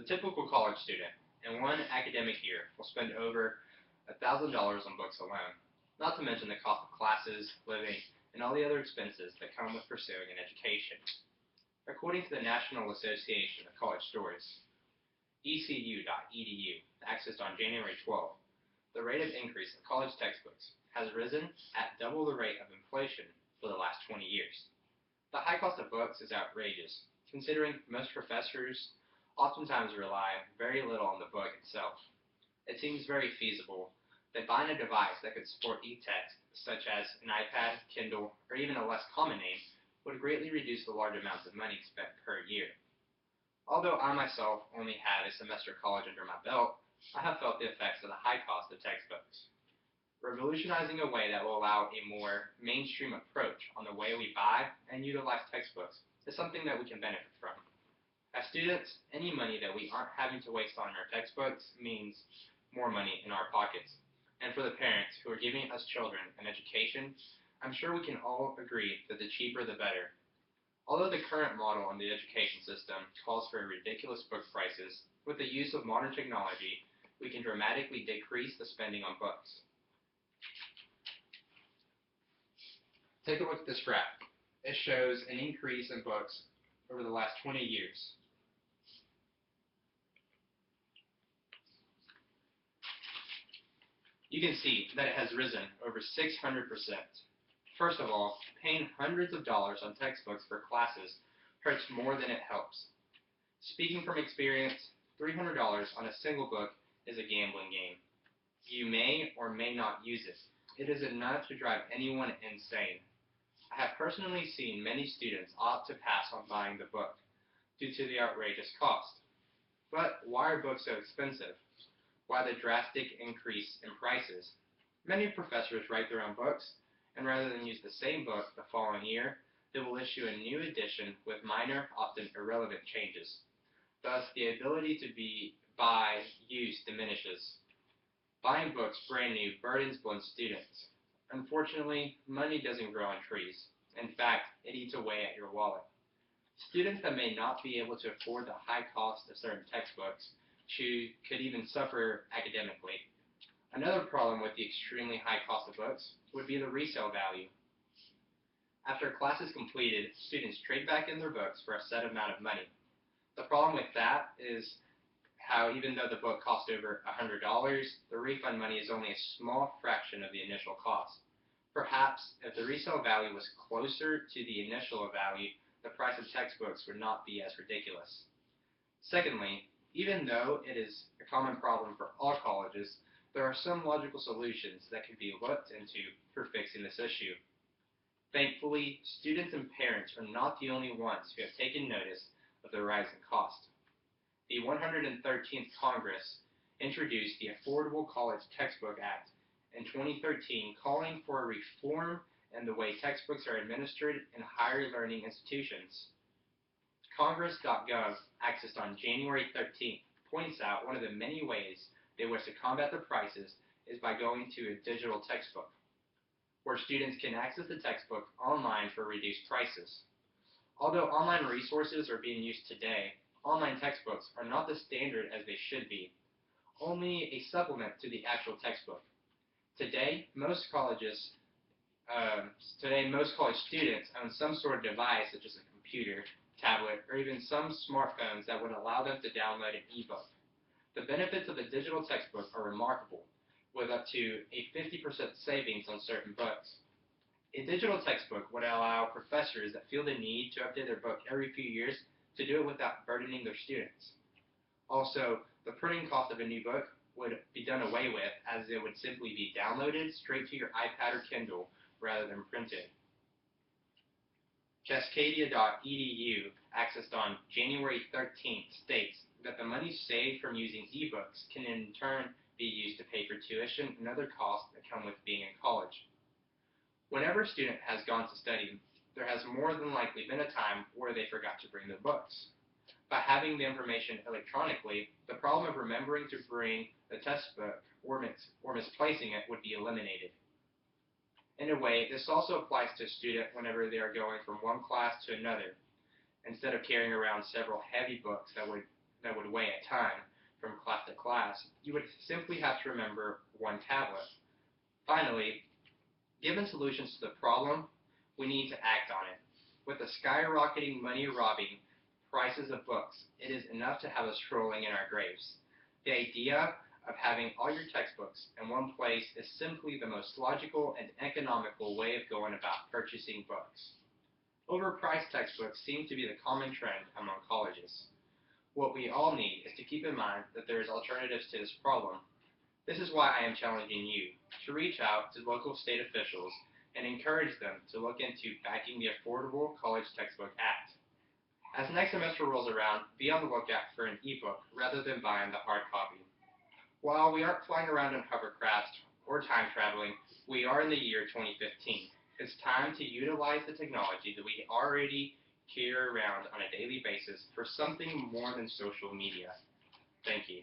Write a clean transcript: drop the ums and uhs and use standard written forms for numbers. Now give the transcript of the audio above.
The typical college student in one academic year will spend over $1,000 on books alone, not to mention the cost of classes, living, and all the other expenses that come with pursuing an education. According to the National Association of College Stories, ECU.edu, accessed on January 12th, the rate of increase of college textbooks has risen at double the rate of inflation for the last 20 years. The high cost of books is outrageous, considering most professors oftentimes rely very little on the book itself. It seems very feasible that buying a device that could support e-text, such as an iPad, Kindle, or even a less common name, would greatly reduce the large amounts of money spent per year. Although I myself only have a semester of college under my belt, I have felt the effects of the high cost of textbooks. Revolutionizing a way that will allow a more mainstream approach on the way we buy and utilize textbooks is something that we can benefit from. As students, any money that we aren't having to waste on our textbooks means more money in our pockets. And for the parents who are giving us children an education, I'm sure we can all agree that the cheaper the better. Although the current model in the education system calls for ridiculous book prices, with the use of modern technology, we can dramatically decrease the spending on books. Take a look at this graph. It shows an increase in books over the last 20 years. You can see that it has risen over 600%. First of all, paying hundreds of dollars on textbooks for classes hurts more than it helps. Speaking from experience, $300 on a single book is a gambling game. You may or may not use it. It is enough to drive anyone insane. I have personally seen many students opt to pass on buying the book due to the outrageous cost. But why are books so expensive? Why the drastic increase in prices? Many professors write their own books, and rather than use the same book the following year, they will issue a new edition with minor, often irrelevant changes. Thus, the ability to buy used diminishes. Buying books brand new burdens blunt students. Unfortunately, money doesn't grow on trees. In fact, it eats away at your wallet. Students that may not be able to afford the high cost of certain textbooks could even suffer academically. Another problem with the extremely high cost of books would be the resale value. After a class is completed, students trade back in their books for a set amount of money. The problem with that is how even though the book cost over $100, the refund money is only a small fraction of the initial cost. Perhaps if the resale value was closer to the initial value, the price of textbooks would not be as ridiculous. Secondly, even though it is a common problem for all colleges, there are some logical solutions that can be looked into for fixing this issue. Thankfully, students and parents are not the only ones who have taken notice of the rising cost. The 113th Congress introduced the Affordable College Textbook Act in 2013, calling for a reform in the way textbooks are administered in higher learning institutions. Congress.gov, accessed on January 13th, points out one of the many ways they wish to combat the prices is by going to a digital textbook, where students can access the textbook online for reduced prices. Although online resources are being used today, online textbooks are not the standard as they should be, only a supplement to the actual textbook. Today, most college students own some sort of device such as a computer, tablet, or even some smartphones that would allow them to download an ebook. The benefits of a digital textbook are remarkable, with up to a 50% savings on certain books. A digital textbook would allow professors that feel the need to update their book every few years to do it without burdening their students. Also, the printing cost of a new book would be done away with, as it would simply be downloaded straight to your iPad or Kindle rather than printed. Cascadia.edu, accessed on January 13th, states that the money saved from using ebooks can in turn be used to pay for tuition and other costs that come with being in college. Whenever a student has gone to study, there has more than likely been a time where they forgot to bring their books. By having the information electronically, the problem of remembering to bring the textbook or misplacing it would be eliminated. In a way, this also applies to a student whenever they are going from one class to another, instead of carrying around several heavy books that would that would weigh a ton from class to class, you would simply have to remember one tablet. Finally, given solutions to the problem, we need to act on it. With the skyrocketing money-robbing prices of books, it is enough to have us rolling in our graves. The idea of having all your textbooks in one place is simply the most logical and economical way of going about purchasing books. Overpriced textbooks seem to be the common trend among colleges. What we all need is to keep in mind that there is alternatives to this problem. This is why I am challenging you to reach out to local state officials and encourage them to look into backing the Affordable College Textbook Act. As next semester rolls around, be on the lookout for an ebook rather than buying the hard copy. While we aren't flying around in hovercraft or time traveling, we are in the year 2015. It's time to utilize the technology that we already carry around on a daily basis for something more than social media. Thank you.